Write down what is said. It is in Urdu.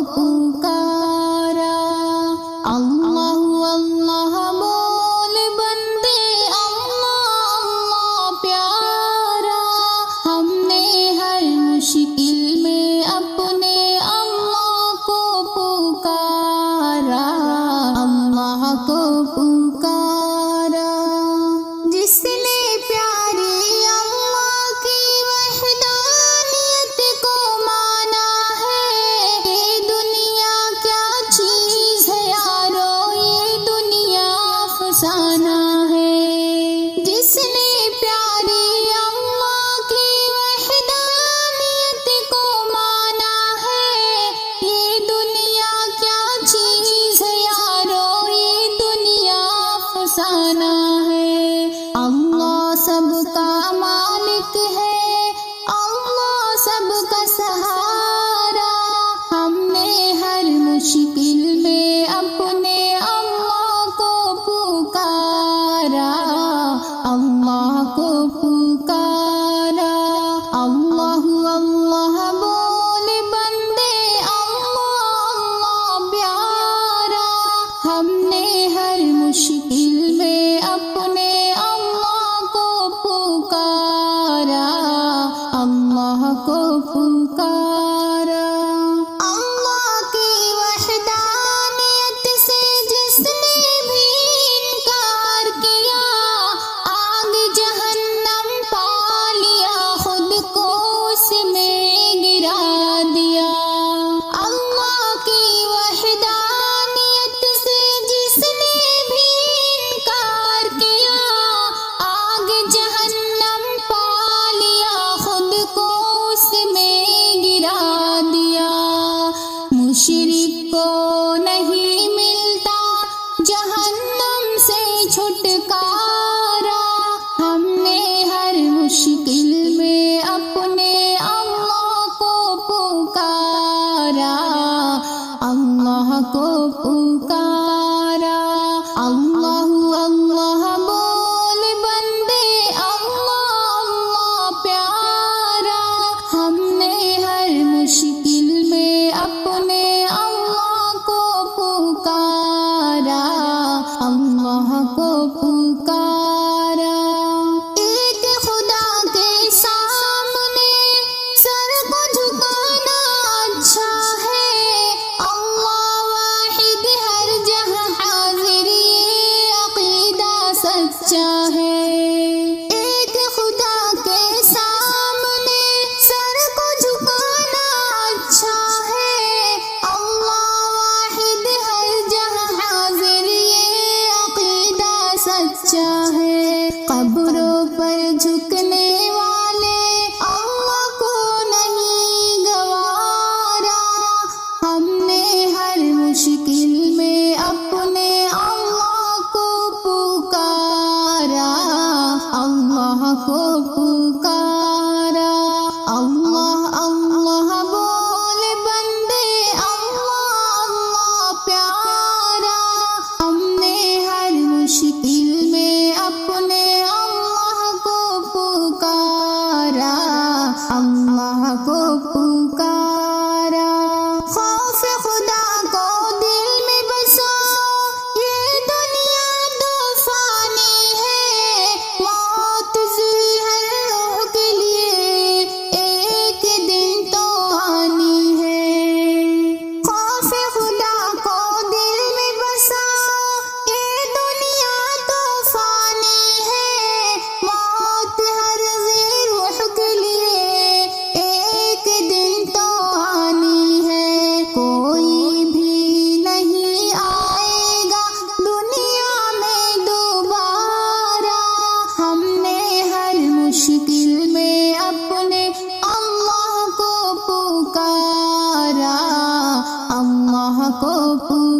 پکارا۔ اللہ اللہ بول بندے، اللہ اللہ پیارا، ہم نے ہر مشکل میں اپنے اللہ کو پکارا، اللہ کو پکارا۔ جس نے پیاری اللہ کی وحدانیت کو مانا ہے، یہ دنیا کیا چیز ہے یارو، یہ دنیا افسانہ ہے۔ جس نے پیاری اللہ کی وحدانیت کو مانا ہے، یہ دنیا کیا چیز ہے یارو، یہ دنیا افسانہ ہے۔ اللہ سب کا مالک ہے، اللہ سب کا سہارا، ہم نے ہر مشکل میں اپنے اللہ کو پکارا، اللہ کو پکارا۔ اللہ اللہ بول بندے، اللہ اللہ پیارا، ہم نے ہر مشکل میں اپنے اللہ کو پکارا، اللہ کو پکارا۔ اللہ کی وحدانیت سے جس نے بھی انکار کیا، آگ جہنم پا لیا، خود کو اس میں گرا دیا۔ اللہ کی وحدانیت سے جس نے بھی انکار کیا، آگ جہنم پا لیا، خود کو اس میں گرا دیا۔ مشرک کو نہیں ملتا جہنم سے چھٹکارا، ہم نے ہر مشکل میں اپنے اللہ کو پکارا، اللہ کو پکارا۔ اللہ اللہ بول بندے، اللہ اللہ پیارا، ہم نے ہر مشکل میں اپنے اللہ کو پکارا، اللہ کو پکارا۔ ایک خدا کے سامنے سر کو جھکانا اچھا ہے، اللہ واحد ہر جہاں حاضر، یہ عقیدہ سچا ہے۔ ایک خدا کے سامنے سر کو جھکانا اچھا ہے، اللہ واحد ہر جہاں حاضر، یہ عقیدہ سچا ہے۔ قبروں پر جھکنے والے اللہ کو نہیں گوارا، ہم نے ہر مشکل میں اپنے اللہ کو پکارا، اللہ کو پکارا۔ اللہ اللہ بول بندے، اللہ اللہ پیارا، ہم نے ہر مشکل میں اپنے اللہ کو پکارا، اللہ کو پکارا۔ خوف خدا کو دل میں بسا، یہ دنیا طوفانی ہے، موت ذی ہر روح کے لیے ایک دن تو آنی ہے۔ خوف خدا کو دل میں بسا، یہ دنیا طوفانی ہے، موت ہر ذی روح کے لیے ایک دن تو آنی ہے۔ کوئی بھی نہیں آئے گا دنیا میں دوبارہ، ہم نے ہر مشکل میں اپنے اللہ کو پکارا، اللہ کو پکارا۔